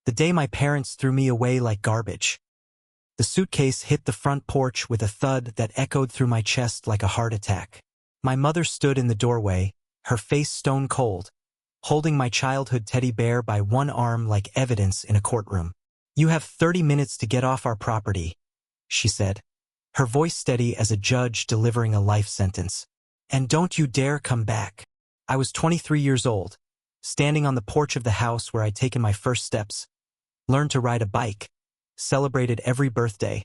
The day my parents threw me away like garbage. The suitcase hit the front porch with a thud that echoed through my chest like a heart attack. My mother stood in the doorway, her face stone cold, holding my childhood teddy bear by one arm like evidence in a courtroom. "You have 30 minutes to get off our property," she said, her voice steady as a judge delivering a life sentence. "And don't you dare come back." I was 23 years old, standing on the porch of the house where I'd taken my first steps, learned to ride a bike, celebrated every birthday,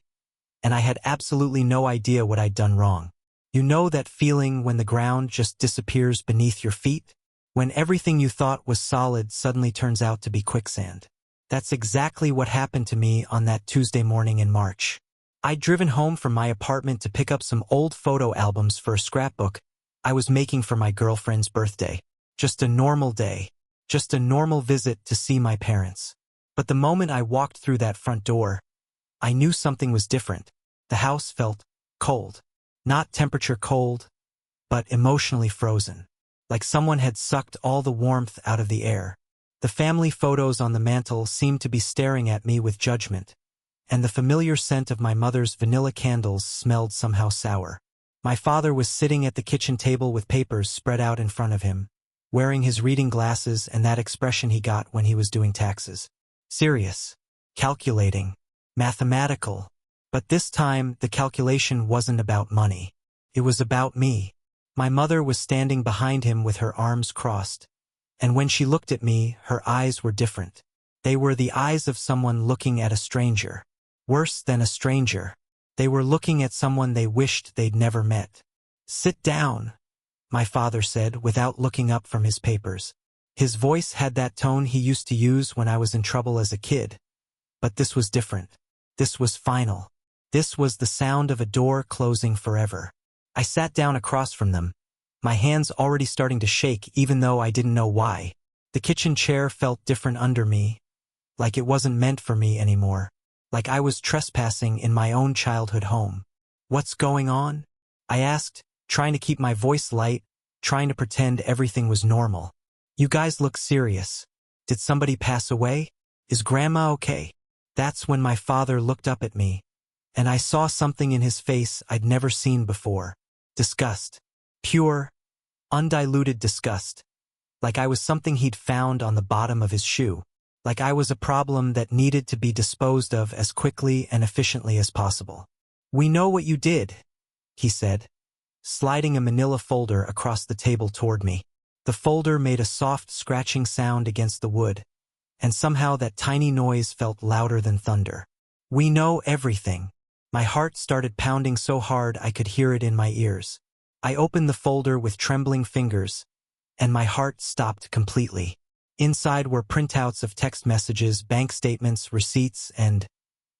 and I had absolutely no idea what I'd done wrong. You know that feeling when the ground just disappears beneath your feet? When everything you thought was solid suddenly turns out to be quicksand. That's exactly what happened to me on that Tuesday morning in March. I'd driven home from my apartment to pick up some old photo albums for a scrapbook I was making for my girlfriend's birthday. Just a normal day. Just a normal visit to see my parents. But the moment I walked through that front door, I knew something was different. The house felt cold. Not temperature cold, but emotionally frozen. Like someone had sucked all the warmth out of the air. The family photos on the mantel seemed to be staring at me with judgment, and the familiar scent of my mother's vanilla candles smelled somehow sour. My father was sitting at the kitchen table with papers spread out in front of him, wearing his reading glasses and that expression he got when he was doing taxes. Serious, calculating, mathematical. But this time, the calculation wasn't about money. It was about me. My mother was standing behind him with her arms crossed, and when she looked at me, her eyes were different. They were the eyes of someone looking at a stranger. Worse than a stranger. They were looking at someone they wished they'd never met. "Sit down," my father said without looking up from his papers. His voice had that tone he used to use when I was in trouble as a kid. But this was different. This was final. This was the sound of a door closing forever. I sat down across from them, my hands already starting to shake even though I didn't know why. The kitchen chair felt different under me, like it wasn't meant for me anymore. Like I was trespassing in my own childhood home. "What's going on?" I asked, trying to keep my voice light, trying to pretend everything was normal. "You guys look serious. Did somebody pass away? Is Grandma okay?" That's when my father looked up at me, and I saw something in his face I'd never seen before. Disgust. Pure, undiluted disgust. Like I was something he'd found on the bottom of his shoe. Like I was a problem that needed to be disposed of as quickly and efficiently as possible. "We know what you did," he said, sliding a manila folder across the table toward me. The folder made a soft scratching sound against the wood, and somehow that tiny noise felt louder than thunder. "We know everything." My heart started pounding so hard I could hear it in my ears. I opened the folder with trembling fingers, and my heart stopped completely. Inside were printouts of text messages, bank statements, receipts, and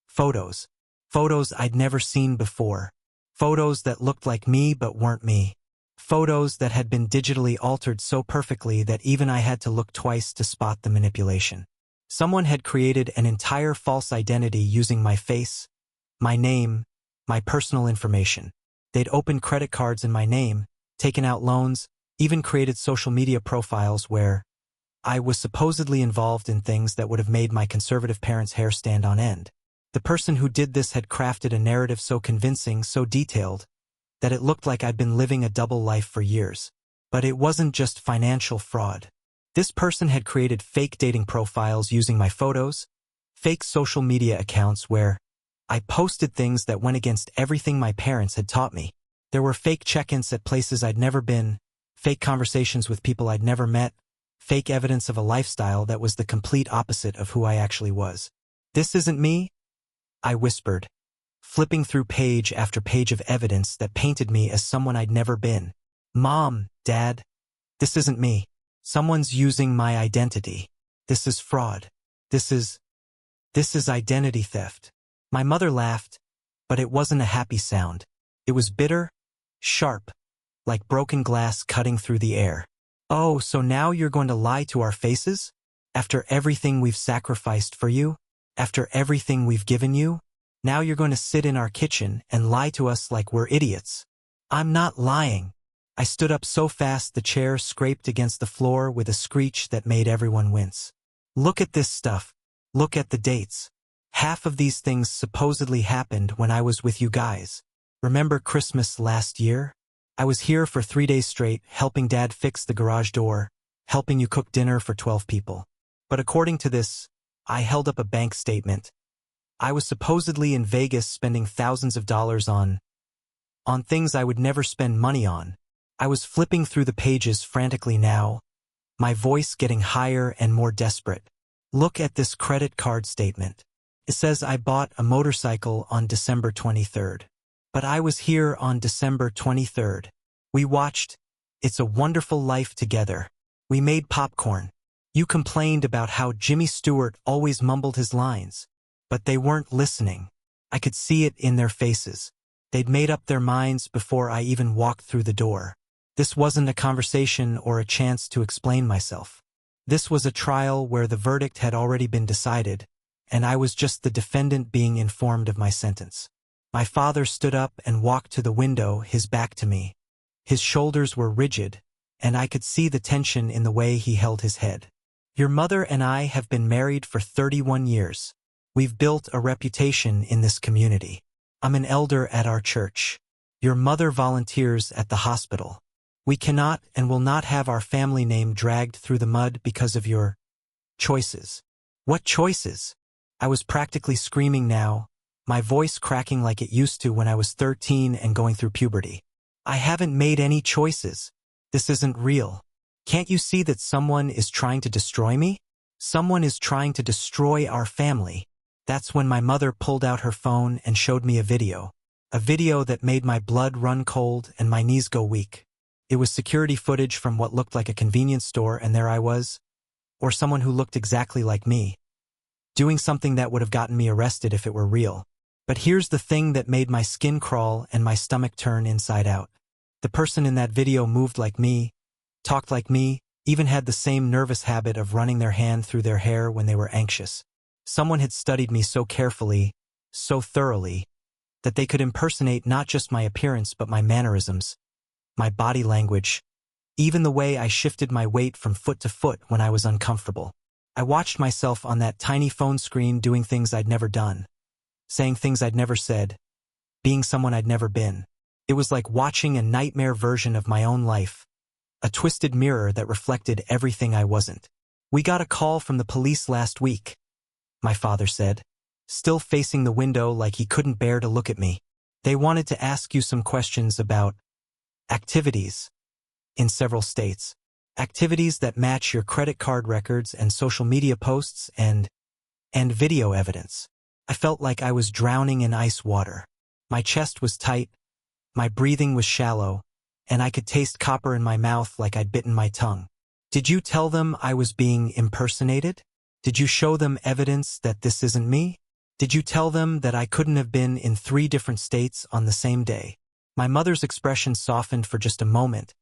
photos. Photos I'd never seen before. Photos that looked like me but weren't me. Photos that had been digitally altered so perfectly that even I had to look twice to spot the manipulation. Someone had created an entire false identity using my face, my name, my personal information. They'd opened credit cards in my name, taken out loans, even created social media profiles where I was supposedly involved in things that would have made my conservative parents' hair stand on end. The person who did this had crafted a narrative so convincing, so detailed, that it looked like I'd been living a double life for years. But it wasn't just financial fraud. This person had created fake dating profiles using my photos, fake social media accounts where I posted things that went against everything my parents had taught me. There were fake check-ins at places I'd never been, fake conversations with people I'd never met, fake evidence of a lifestyle that was the complete opposite of who I actually was. "This isn't me," I whispered, flipping through page after page of evidence that painted me as someone I'd never been. "Mom, Dad, this isn't me. Someone's using my identity. This is fraud. This is identity theft." My mother laughed, but it wasn't a happy sound. It was bitter, sharp, like broken glass cutting through the air. "Oh, so now you're going to lie to our faces? After everything we've sacrificed for you? After everything we've given you? Now you're going to sit in our kitchen and lie to us like we're idiots." "I'm not lying." I stood up so fast the chair scraped against the floor with a screech that made everyone wince. "Look at this stuff. Look at the dates. Half of these things supposedly happened when I was with you guys. Remember Christmas last year? I was here for 3 days straight, helping Dad fix the garage door, helping you cook dinner for 12 people. But according to this, I held up a bank statement. I was supposedly in Vegas spending thousands of dollars on things I would never spend money on. I was flipping through the pages frantically now, my voice getting higher and more desperate. Look at this credit card statement. It says I bought a motorcycle on December 23rd. But I was here on December 23rd. We watched It's a Wonderful Life together. We made popcorn. You complained about how Jimmy Stewart always mumbled his lines. But they weren't listening. I could see it in their faces. They'd made up their minds before I even walked through the door. This wasn't a conversation or a chance to explain myself. This was a trial where the verdict had already been decided, and I was just the defendant being informed of my sentence. My father stood up and walked to the window, his back to me. His shoulders were rigid, and I could see the tension in the way he held his head. Your mother and I have been married for 31 years. We've built a reputation in this community. I'm an elder at our church. Your mother volunteers at the hospital. We cannot and will not have our family name dragged through the mud because of your choices. What choices? I was practically screaming now, my voice cracking like it used to when I was 13 and going through puberty. I haven't made any choices. This isn't real. Can't you see that someone is trying to destroy me? Someone is trying to destroy our family. That's when my mother pulled out her phone and showed me a video that made my blood run cold and my knees go weak. It was security footage from what looked like a convenience store, and there I was, or someone who looked exactly like me, doing something that would have gotten me arrested if it were real. But here's the thing that made my skin crawl and my stomach turn inside out. The person in that video moved like me, talked like me, even had the same nervous habit of running their hand through their hair when they were anxious. Someone had studied me so carefully, so thoroughly, that they could impersonate not just my appearance but my mannerisms, my body language, even the way I shifted my weight from foot to foot when I was uncomfortable. I watched myself on that tiny phone screen doing things I'd never done, saying things I'd never said, being someone I'd never been. It was like watching a nightmare version of my own life, a twisted mirror that reflected everything I wasn't. We got a call from the police last week, my father said, still facing the window like he couldn't bear to look at me. They wanted to ask you some questions about activities in several states. Activities that match your credit card records and social media posts and video evidence. I felt like I was drowning in ice water. My chest was tight, my breathing was shallow, and I could taste copper in my mouth like I'd bitten my tongue. Did you tell them I was being impersonated? Did you show them evidence that this isn't me? Did you tell them that I couldn't have been in 3 different states on the same day? My mother's expression softened for just a moment,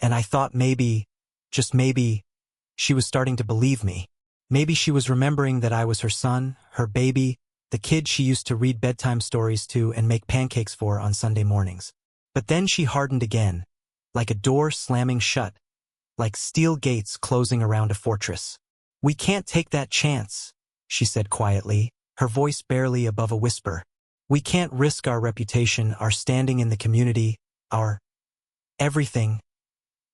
and I thought maybe, just maybe, she was starting to believe me. Maybe she was remembering that I was her son, her baby, the kid she used to read bedtime stories to and make pancakes for on Sunday mornings. But then she hardened again, like a door slamming shut, like steel gates closing around a fortress. We can't take that chance, she said quietly, her voice barely above a whisper. We can't risk our reputation, our standing in the community, our everything,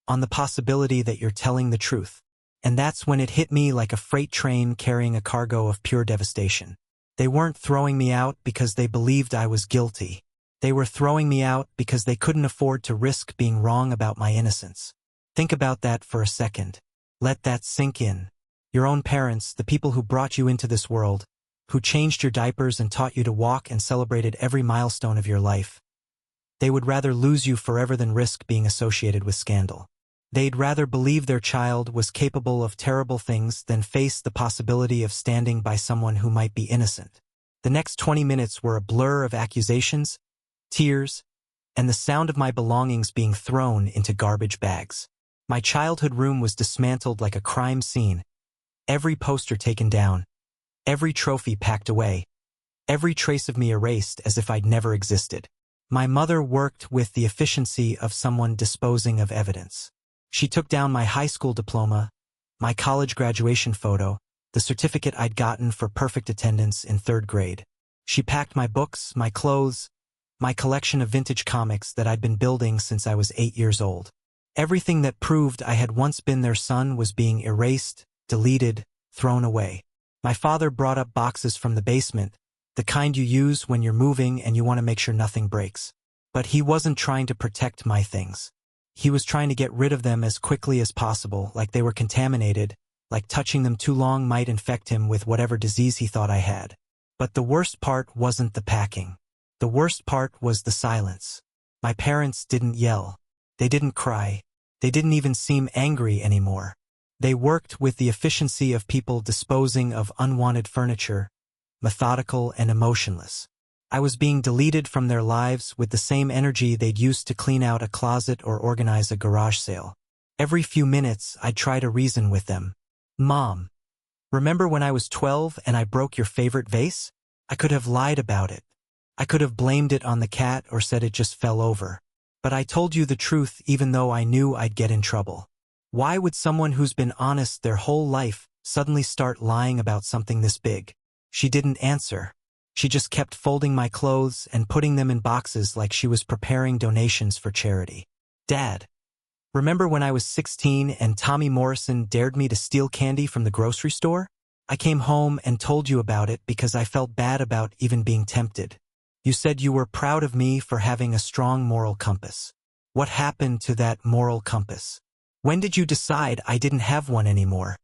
on the possibility that you're telling the truth. And that's when it hit me like a freight train carrying a cargo of pure devastation. They weren't throwing me out because they believed I was guilty. They were throwing me out because they couldn't afford to risk being wrong about my innocence. Think about that for a second. Let that sink in. Your own parents, the people who brought you into this world, who changed your diapers and taught you to walk and celebrated every milestone of your life. They would rather lose you forever than risk being associated with scandal. They'd rather believe their child was capable of terrible things than face the possibility of standing by someone who might be innocent. The next 20 minutes were a blur of accusations, tears, and the sound of my belongings being thrown into garbage bags. My childhood room was dismantled like a crime scene, every poster taken down, every trophy packed away, every trace of me erased as if I'd never existed. My mother worked with the efficiency of someone disposing of evidence. She took down my high school diploma, my college graduation photo, the certificate I'd gotten for perfect attendance in 3rd grade. She packed my books, my clothes, my collection of vintage comics that I'd been building since I was 8 years old. Everything that proved I had once been their son was being erased, deleted, thrown away. My father brought up boxes from the basement, the kind you use when you're moving and you want to make sure nothing breaks. But he wasn't trying to protect my things. He was trying to get rid of them as quickly as possible, like they were contaminated, like touching them too long might infect him with whatever disease he thought I had. But the worst part wasn't the packing. The worst part was the silence. My parents didn't yell. They didn't cry. They didn't even seem angry anymore. They worked with the efficiency of people disposing of unwanted furniture, methodical and emotionless. I was being deleted from their lives with the same energy they'd used to clean out a closet or organize a garage sale. Every few minutes, I'd try to reason with them. Mom, remember when I was 12 and I broke your favorite vase? I could have lied about it. I could have blamed it on the cat or said it just fell over. But I told you the truth even though I knew I'd get in trouble. Why would someone who's been honest their whole life suddenly start lying about something this big? She didn't answer. She just kept folding my clothes and putting them in boxes like she was preparing donations for charity. Dad, remember when I was 16 and Tommy Morrison dared me to steal candy from the grocery store? I came home and told you about it because I felt bad about even being tempted. You said you were proud of me for having a strong moral compass. What happened to that moral compass? When did you decide I didn't have one anymore?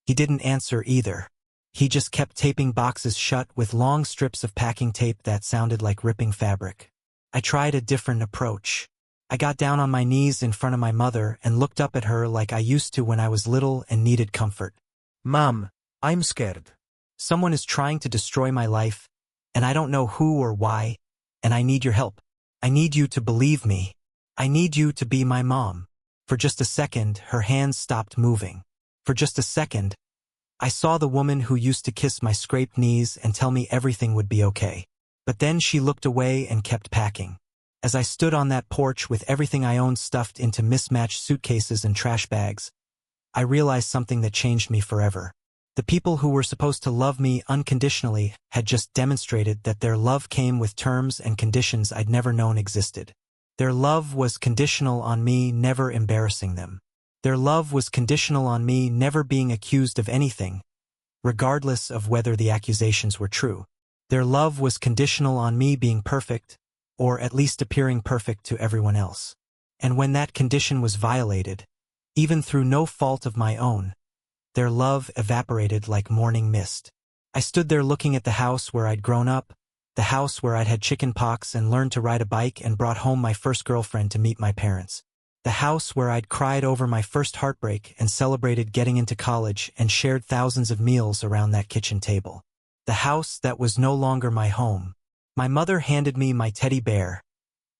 He didn't answer either. He just kept taping boxes shut with long strips of packing tape that sounded like ripping fabric. I tried a different approach. I got down on my knees in front of my mother and looked up at her like I used to when I was little and needed comfort. Mom, I'm scared. Someone is trying to destroy my life, and I don't know who or why, and I need your help. I need you to believe me. I need you to be my mom. For just a second, her hands stopped moving. For just a second, I saw the woman who used to kiss my scraped knees and tell me everything would be okay. But then she looked away and kept packing. As I stood on that porch with everything I owned stuffed into mismatched suitcases and trash bags, I realized something that changed me forever. The people who were supposed to love me unconditionally had just demonstrated that their love came with terms and conditions I'd never known existed. Their love was conditional on me never embarrassing them. Their love was conditional on me never being accused of anything, regardless of whether the accusations were true. Their love was conditional on me being perfect, or at least appearing perfect to everyone else. And when that condition was violated, even through no fault of my own, their love evaporated like morning mist. I stood there looking at the house where I'd grown up, the house where I'd had chicken pox and learned to ride a bike and brought home my first girlfriend to meet my parents. The house where I'd cried over my first heartbreak and celebrated getting into college and shared thousands of meals around that kitchen table. The house that was no longer my home. My mother handed me my teddy bear,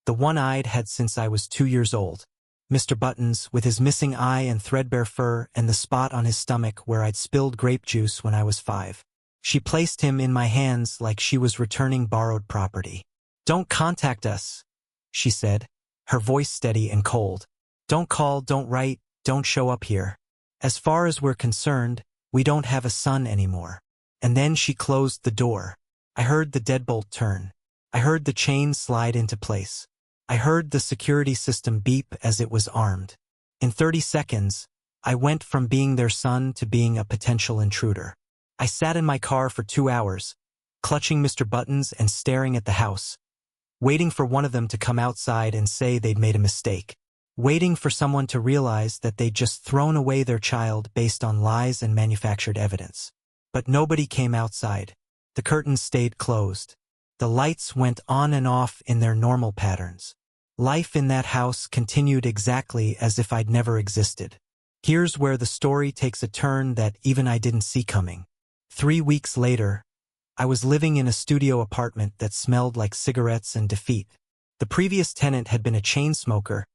the one I'd had since I was 2 years old. Mr. Buttons, with his missing eye and threadbare fur and the spot on his stomach where I'd spilled grape juice when I was 5. She placed him in my hands like she was returning borrowed property. "Don't contact us," she said, her voice steady and cold. "Don't call, don't write, don't show up here. As far as we're concerned, we don't have a son anymore." And then she closed the door. I heard the deadbolt turn. I heard the chain slide into place. I heard the security system beep as it was armed. In 30 seconds, I went from being their son to being a potential intruder. I sat in my car for 2 hours, clutching Mr. Buttons and staring at the house, waiting for one of them to come outside and say they'd made a mistake, waiting for someone to realize that they'd just thrown away their child based on lies and manufactured evidence. But nobody came outside. The curtains stayed closed. The lights went on and off in their normal patterns. Life in that house continued exactly as if I'd never existed. Here's where the story takes a turn that even I didn't see coming. 3 weeks later, I was living in a studio apartment that smelled like cigarettes and defeat. The previous tenant had been a chain smoker,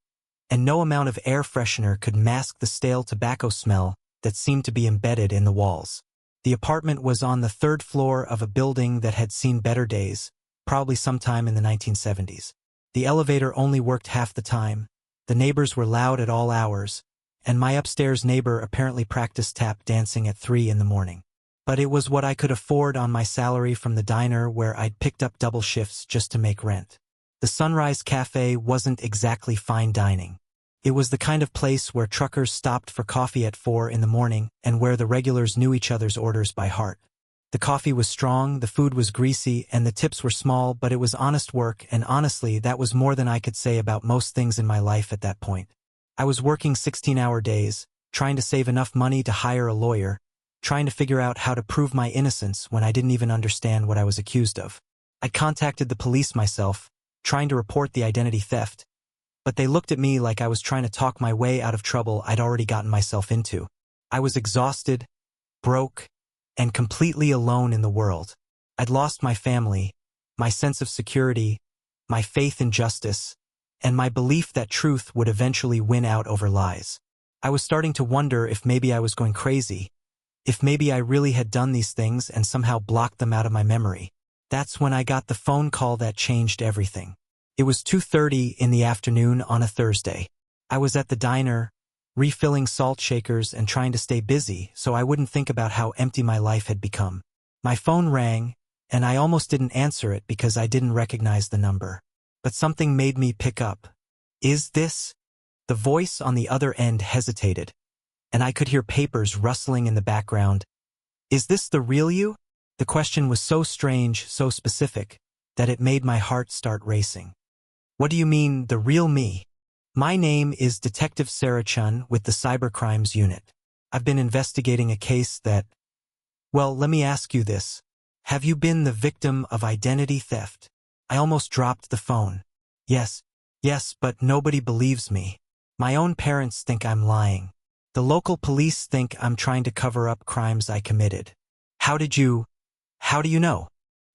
and no amount of air freshener could mask the stale tobacco smell that seemed to be embedded in the walls. The apartment was on the 3rd floor of a building that had seen better days, probably sometime in the 1970s. The elevator only worked half the time, the neighbors were loud at all hours, and my upstairs neighbor apparently practiced tap dancing at 3 in the morning. but it was what I could afford on my salary from the diner where I'd picked up double shifts just to make rent. The Sunrise Cafe wasn't exactly fine dining. It was the kind of place where truckers stopped for coffee at 4 in the morning and where the regulars knew each other's orders by heart. The coffee was strong, the food was greasy, and the tips were small, but it was honest work, and honestly, that was more than I could say about most things in my life at that point. I was working 16-hour days, trying to save enough money to hire a lawyer, trying to figure out how to prove my innocence when I didn't even understand what I was accused of. I contacted the police myself, trying to report the identity theft, but they looked at me like I was trying to talk my way out of trouble I'd already gotten myself into. I was exhausted, broke, and completely alone in the world. I'd lost my family, my sense of security, my faith in justice, and my belief that truth would eventually win out over lies. I was starting to wonder if maybe I was going crazy, if maybe I really had done these things and somehow blocked them out of my memory. That's when I got the phone call that changed everything. It was 2:30 in the afternoon on a Thursday. I was at the diner, refilling salt shakers and trying to stay busy so I wouldn't think about how empty my life had become. My phone rang, and I almost didn't answer it because I didn't recognize the number. But something made me pick up. "Is this?" The voice on the other end hesitated, and I could hear papers rustling in the background. "Is this the real you?" The question was so strange, so specific, that it made my heart start racing. "What do you mean, the real me?" "My name is Detective Sarah Chun with the Cybercrimes Unit. I've been investigating a case that... Well, let me ask you this. Have you been the victim of identity theft?" I almost dropped the phone. Yes, but nobody believes me. My own parents think I'm lying. The local police think I'm trying to cover up crimes I committed. How do you know?"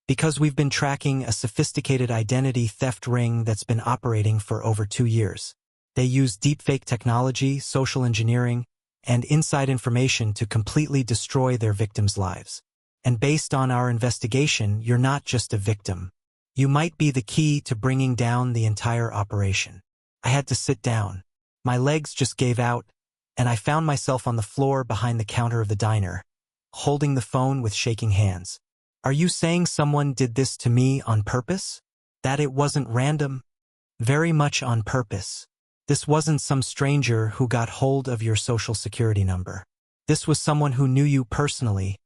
"Because we've been tracking a sophisticated identity theft ring that's been operating for over 2 years. They use deepfake technology, social engineering, and inside information to completely destroy their victims' lives. And based on our investigation, you're not just a victim. You might be the key to bringing down the entire operation." I had to sit down. My legs just gave out, and I found myself on the floor behind the counter of the diner, holding the phone with shaking hands. "Are you saying someone did this to me on purpose? That it wasn't random?" "Very much on purpose. This wasn't some stranger who got hold of your social security number. This was someone who knew you personally,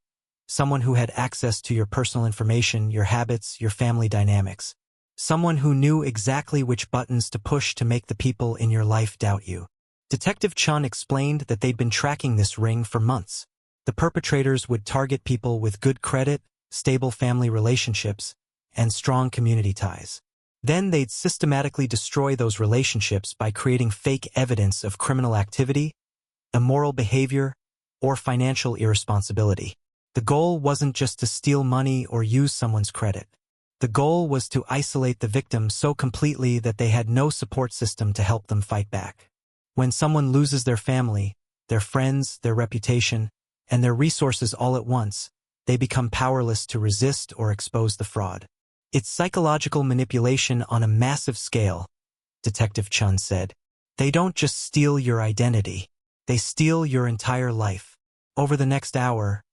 someone who had access to your personal information, your habits, your family dynamics. Someone who knew exactly which buttons to push to make the people in your life doubt you." Detective Chun explained that they'd been tracking this ring for months. The perpetrators would target people with good credit, stable family relationships, and strong community ties. Then they'd systematically destroy those relationships by creating fake evidence of criminal activity, immoral behavior, or financial irresponsibility. The goal wasn't just to steal money or use someone's credit. The goal was to isolate the victim so completely that they had no support system to help them fight back. When someone loses their family, their friends, their reputation, and their resources all at once, they become powerless to resist or expose the fraud. "It's psychological manipulation on a massive scale," Detective Chun said. "They don't just steal your identity. They steal your entire life." Over the next hour,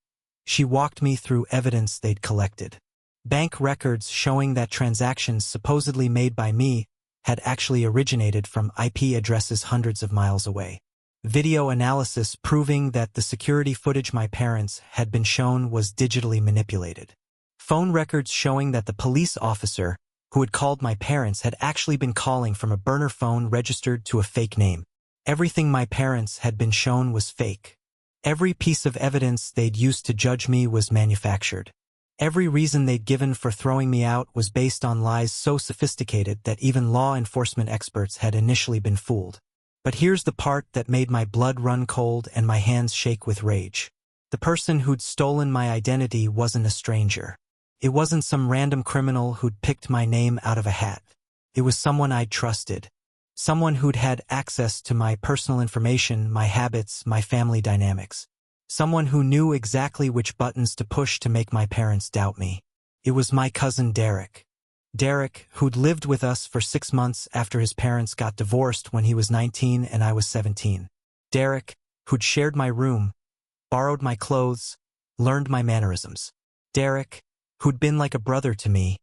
she walked me through evidence they'd collected. Bank records showing that transactions supposedly made by me had actually originated from IP addresses hundreds of miles away. Video analysis proving that the security footage my parents had been shown was digitally manipulated. Phone records showing that the police officer who had called my parents had actually been calling from a burner phone registered to a fake name. Everything my parents had been shown was fake. Every piece of evidence they'd used to judge me was manufactured. Every reason they'd given for throwing me out was based on lies so sophisticated that even law enforcement experts had initially been fooled. But here's the part that made my blood run cold and my hands shake with rage. The person who'd stolen my identity wasn't a stranger. It wasn't some random criminal who'd picked my name out of a hat. It was someone I'd trusted. Someone who'd had access to my personal information, my habits, my family dynamics. Someone who knew exactly which buttons to push to make my parents doubt me. It was my cousin Derek. Derek, who'd lived with us for 6 months after his parents got divorced when he was 19 and I was 17. Derek, who'd shared my room, borrowed my clothes, learned my mannerisms. Derek, who'd been like a brother to me,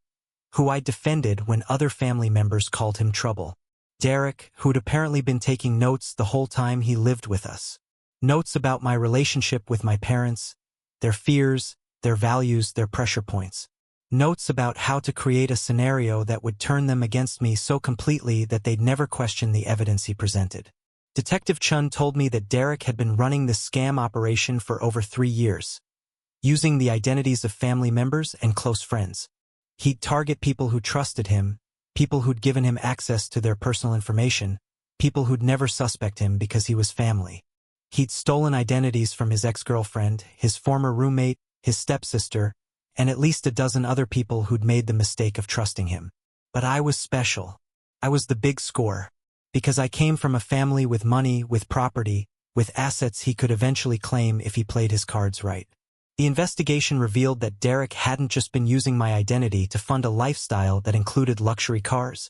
who I defended when other family members called him trouble. Derek, who'd apparently been taking notes the whole time he lived with us. Notes about my relationship with my parents, their fears, their values, their pressure points. Notes about how to create a scenario that would turn them against me so completely that they'd never question the evidence he presented. Detective Chun told me that Derek had been running this scam operation for over 3 years, using the identities of family members and close friends. He'd target people who trusted him, people who'd given him access to their personal information, people who'd never suspect him because he was family. He'd stolen identities from his ex-girlfriend, his former roommate, his stepsister, and at least a dozen other people who'd made the mistake of trusting him. But I was special. I was the big score. Because I came from a family with money, with property, with assets he could eventually claim if he played his cards right. The investigation revealed that Derek hadn't just been using my identity to fund a lifestyle that included luxury cars,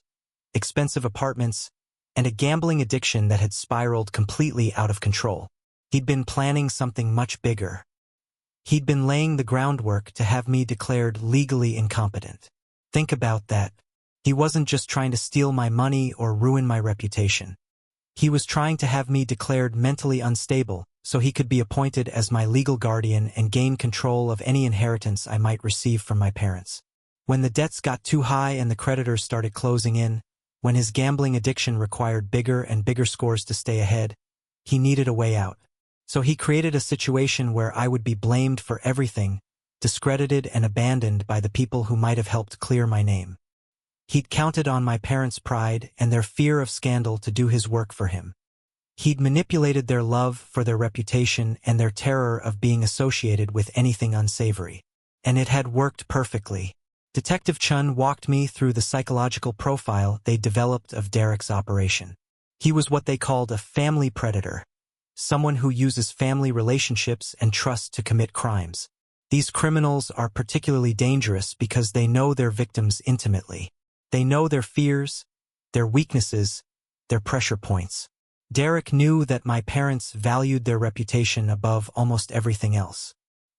expensive apartments, and a gambling addiction that had spiraled completely out of control. He'd been planning something much bigger. He'd been laying the groundwork to have me declared legally incompetent. Think about that. He wasn't just trying to steal my money or ruin my reputation. He was trying to have me declared mentally unstable so he could be appointed as my legal guardian and gain control of any inheritance I might receive from my parents. When the debts got too high and the creditors started closing in, when his gambling addiction required bigger and bigger scores to stay ahead, he needed a way out. So he created a situation where I would be blamed for everything, discredited and abandoned by the people who might have helped clear my name. He'd counted on my parents' pride and their fear of scandal to do his work for him. He'd manipulated their love for their reputation and their terror of being associated with anything unsavory. And it had worked perfectly. Detective Chun walked me through the psychological profile they'd developed of Derek's operation. He was what they called a family predator, someone who uses family relationships and trust to commit crimes. These criminals are particularly dangerous because they know their victims intimately. They know their fears, their weaknesses, their pressure points. Derek knew that my parents valued their reputation above almost everything else.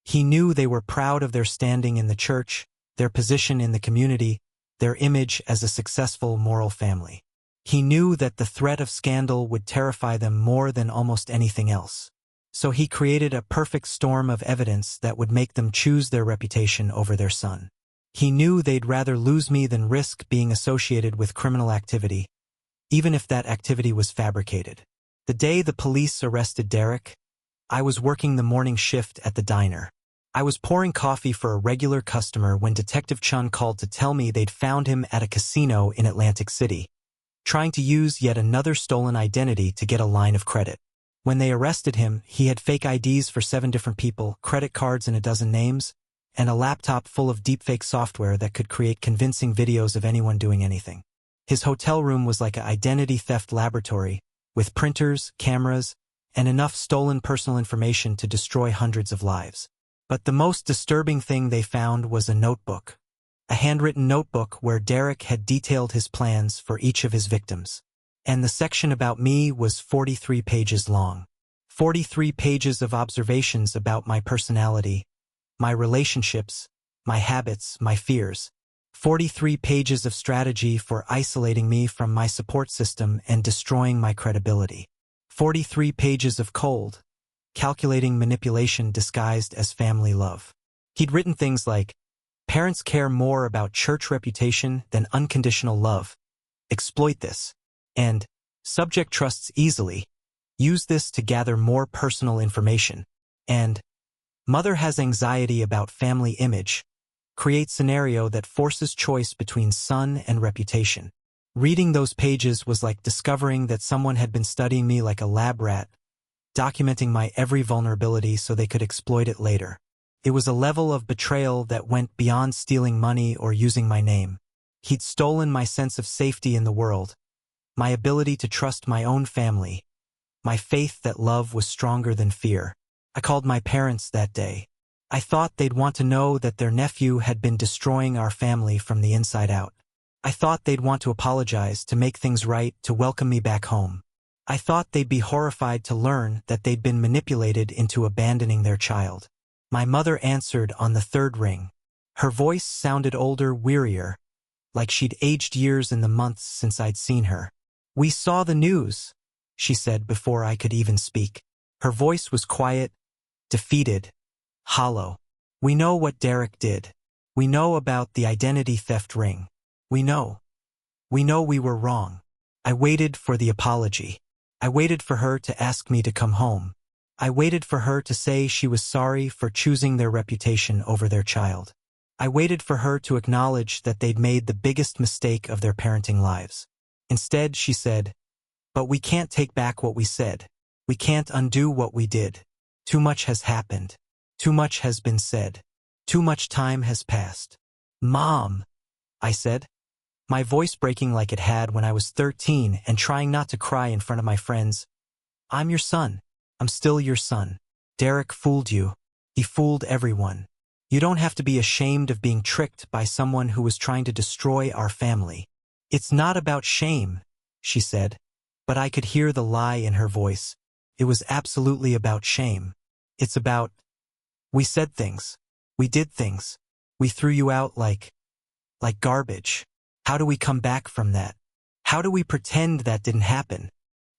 He knew they were proud of their standing in the church, their position in the community, their image as a successful moral family. He knew that the threat of scandal would terrify them more than almost anything else. So he created a perfect storm of evidence that would make them choose their reputation over their son. He knew they'd rather lose me than risk being associated with criminal activity, even if that activity was fabricated. The day the police arrested Derek, I was working the morning shift at the diner. I was pouring coffee for a regular customer when Detective Chun called to tell me they'd found him at a casino in Atlantic City, trying to use yet another stolen identity to get a line of credit. When they arrested him, he had fake IDs for 7 different people, credit cards in a dozen names, and a laptop full of deepfake software that could create convincing videos of anyone doing anything. His hotel room was like an identity theft laboratory, with printers, cameras, and enough stolen personal information to destroy hundreds of lives. But the most disturbing thing they found was a notebook. A handwritten notebook where Derek had detailed his plans for each of his victims. And the section about me was 43 pages long. 43 pages of observations about my personality, my relationships, my habits, my fears. 43 pages of strategy for isolating me from my support system and destroying my credibility. 43 pages of cold, calculating manipulation disguised as family love. He'd written things like, "Parents care more about church reputation than unconditional love. Exploit this." And, "Subject trusts easily. Use this to gather more personal information." And, "Mother has anxiety about family image. Create scenario that forces choice between son and reputation." Reading those pages was like discovering that someone had been studying me like a lab rat, documenting my every vulnerability so they could exploit it later. It was a level of betrayal that went beyond stealing money or using my name. He'd stolen my sense of safety in the world, my ability to trust my own family, my faith that love was stronger than fear. I called my parents that day. I thought they'd want to know that their nephew had been destroying our family from the inside out. I thought they'd want to apologize, to make things right, to welcome me back home. I thought they'd be horrified to learn that they'd been manipulated into abandoning their child. My mother answered on the third ring. Her voice sounded older, wearier, like she'd aged years in the months since I'd seen her. "We saw the news," she said before I could even speak. Her voice was quiet, defeated, hollow. "We know what Derek did. We know about the identity theft ring. We know. We know we were wrong." I waited for the apology. I waited for her to ask me to come home. I waited for her to say she was sorry for choosing their reputation over their child. I waited for her to acknowledge that they'd made the biggest mistake of their parenting lives. Instead, she said, "But we can't take back what we said. We can't undo what we did. Too much has happened. Too much has been said. Too much time has passed." "Mom," I said, my voice breaking like it had when I was 13 and trying not to cry in front of my friends. "I'm your son. I'm still your son. Derek fooled you. He fooled everyone. You don't have to be ashamed of being tricked by someone who was trying to destroy our family." "It's not about shame," she said, but I could hear the lie in her voice. It was absolutely about shame. "It's about, we said things. We did things. We threw you out like garbage. How do we come back from that? How do we pretend that didn't happen?"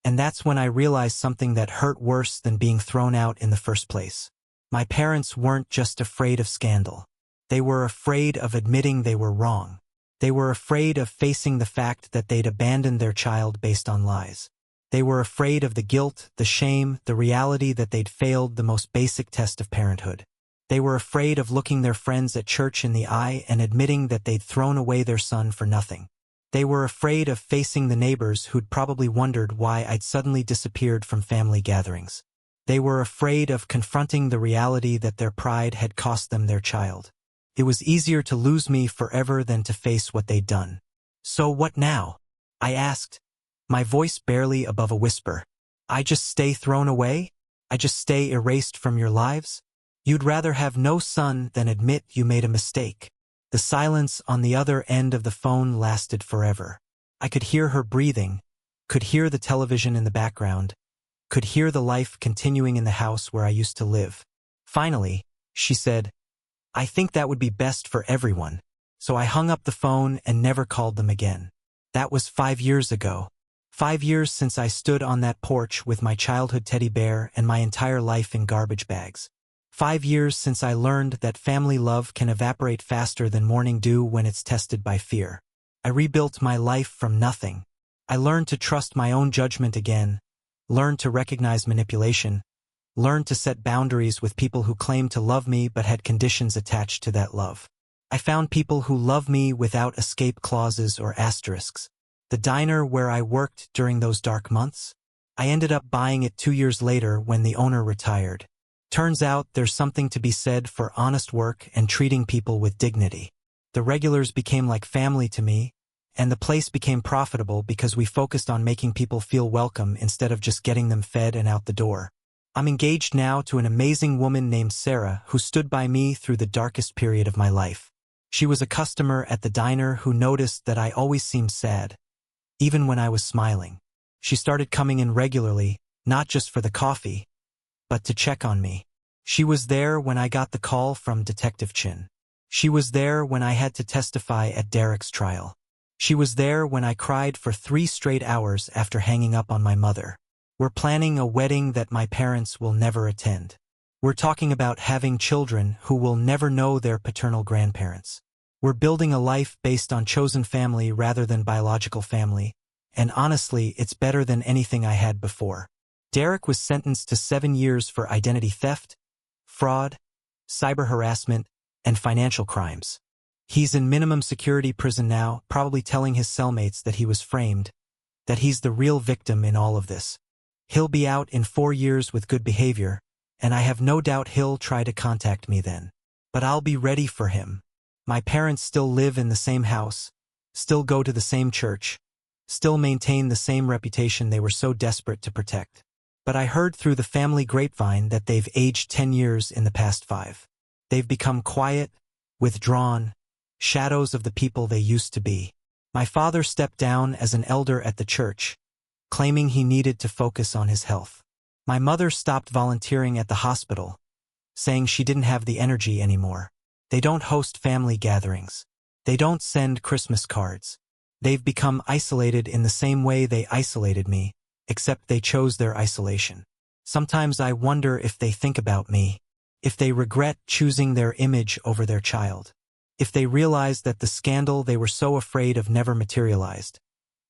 And that's when I realized something that hurt worse than being thrown out in the first place. My parents weren't just afraid of scandal. They were afraid of admitting they were wrong. They were afraid of facing the fact that they'd abandoned their child based on lies. They were afraid of the guilt, the shame, the reality that they'd failed the most basic test of parenthood. They were afraid of looking their friends at church in the eye and admitting that they'd thrown away their son for nothing. They were afraid of facing the neighbors who'd probably wondered why I'd suddenly disappeared from family gatherings. They were afraid of confronting the reality that their pride had cost them their child. It was easier to lose me forever than to face what they'd done. "So what now?" I asked, my voice barely above a whisper. "I just stay thrown away? I just stay erased from your lives? You'd rather have no son than admit you made a mistake." The silence on the other end of the phone lasted forever. I could hear her breathing, could hear the television in the background, could hear the life continuing in the house where I used to live. Finally, she said, "I think that would be best for everyone." So I hung up the phone and never called them again. That was 5 years ago. 5 years since I stood on that porch with my childhood teddy bear and my entire life in garbage bags. 5 years since I learned that family love can evaporate faster than morning dew when it's tested by fear. I rebuilt my life from nothing. I learned to trust my own judgment again, learned to recognize manipulation, learned to set boundaries with people who claimed to love me but had conditions attached to that love. I found people who love me without escape clauses or asterisks. The diner where I worked during those dark months? I ended up buying it 2 years later when the owner retired. Turns out there's something to be said for honest work and treating people with dignity. The regulars became like family to me, and the place became profitable because we focused on making people feel welcome instead of just getting them fed and out the door. I'm engaged now to an amazing woman named Sarah who stood by me through the darkest period of my life. She was a customer at the diner who noticed that I always seemed sad, even when I was smiling. She started coming in regularly, not just for the coffee, but to check on me. She was there when I got the call from Detective Chin. She was there when I had to testify at Derek's trial. She was there when I cried for 3 straight hours after hanging up on my mother. We're planning a wedding that my parents will never attend. We're talking about having children who will never know their paternal grandparents. We're building a life based on chosen family rather than biological family, and honestly, it's better than anything I had before. Derek was sentenced to 7 years for identity theft, fraud, cyber harassment, and financial crimes. He's in minimum security prison now, probably telling his cellmates that he was framed, that he's the real victim in all of this. He'll be out in 4 years with good behavior, and I have no doubt he'll try to contact me then. But I'll be ready for him. My parents still live in the same house, still go to the same church, still maintain the same reputation they were so desperate to protect. But I heard through the family grapevine that they've aged 10 years in the past 5. They've become quiet, withdrawn, shadows of the people they used to be. My father stepped down as an elder at the church, claiming he needed to focus on his health. My mother stopped volunteering at the hospital, saying she didn't have the energy anymore. They don't host family gatherings. They don't send Christmas cards. They've become isolated in the same way they isolated me, except they chose their isolation. Sometimes I wonder if they think about me, if they regret choosing their image over their child, if they realize that the scandal they were so afraid of never materialized,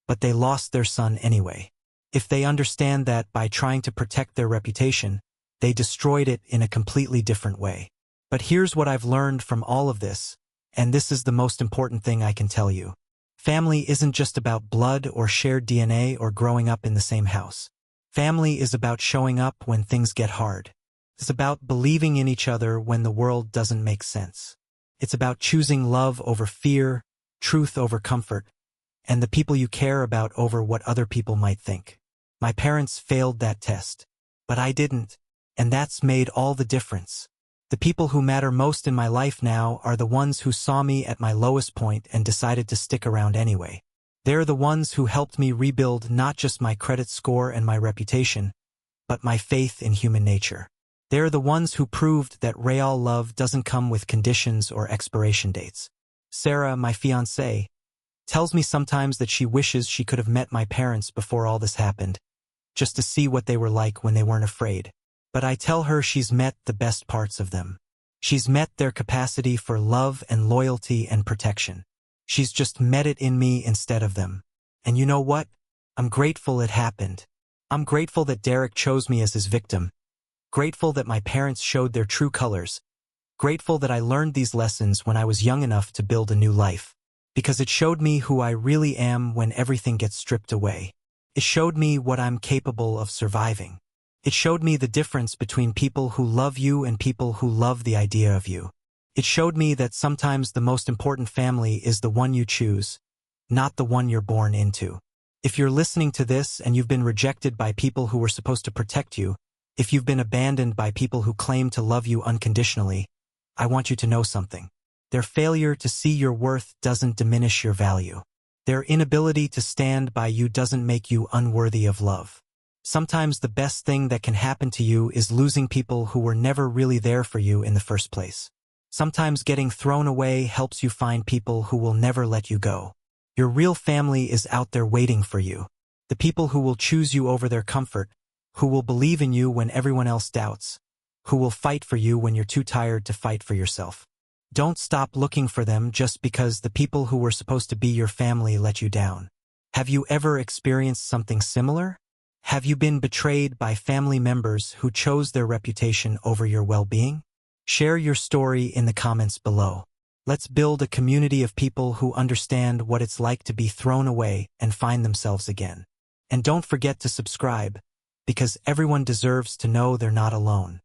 but they lost their son anyway. If they understand that by trying to protect their reputation, they destroyed it in a completely different way. But here's what I've learned from all of this, and this is the most important thing I can tell you. Family isn't just about blood or shared DNA or growing up in the same house. Family is about showing up when things get hard. It's about believing in each other when the world doesn't make sense. It's about choosing love over fear, truth over comfort, and the people you care about over what other people might think. My parents failed that test, but I didn't, and that's made all the difference. The people who matter most in my life now are the ones who saw me at my lowest point and decided to stick around anyway. They're the ones who helped me rebuild not just my credit score and my reputation, but my faith in human nature. They're the ones who proved that real love doesn't come with conditions or expiration dates. Sarah, my fiancée, tells me sometimes that she wishes she could have met my parents before all this happened, just to see what they were like when they weren't afraid. But I tell her she's met the best parts of them. She's met their capacity for love and loyalty and protection. She's just met it in me instead of them. And you know what? I'm grateful it happened. I'm grateful that Derek chose me as his victim. Grateful that my parents showed their true colors. Grateful that I learned these lessons when I was young enough to build a new life. Because it showed me who I really am when everything gets stripped away. It showed me what I'm capable of surviving. It showed me the difference between people who love you and people who love the idea of you. It showed me that sometimes the most important family is the one you choose, not the one you're born into. If you're listening to this and you've been rejected by people who were supposed to protect you, if you've been abandoned by people who claim to love you unconditionally, I want you to know something. Their failure to see your worth doesn't diminish your value. Their inability to stand by you doesn't make you unworthy of love. Sometimes the best thing that can happen to you is losing people who were never really there for you in the first place. Sometimes getting thrown away helps you find people who will never let you go. Your real family is out there waiting for you. The people who will choose you over their comfort, who will believe in you when everyone else doubts, who will fight for you when you're too tired to fight for yourself. Don't stop looking for them just because the people who were supposed to be your family let you down. Have you ever experienced something similar? Have you been betrayed by family members who chose their reputation over your well-being? Share your story in the comments below. Let's build a community of people who understand what it's like to be thrown away and find themselves again. And don't forget to subscribe, because everyone deserves to know they're not alone.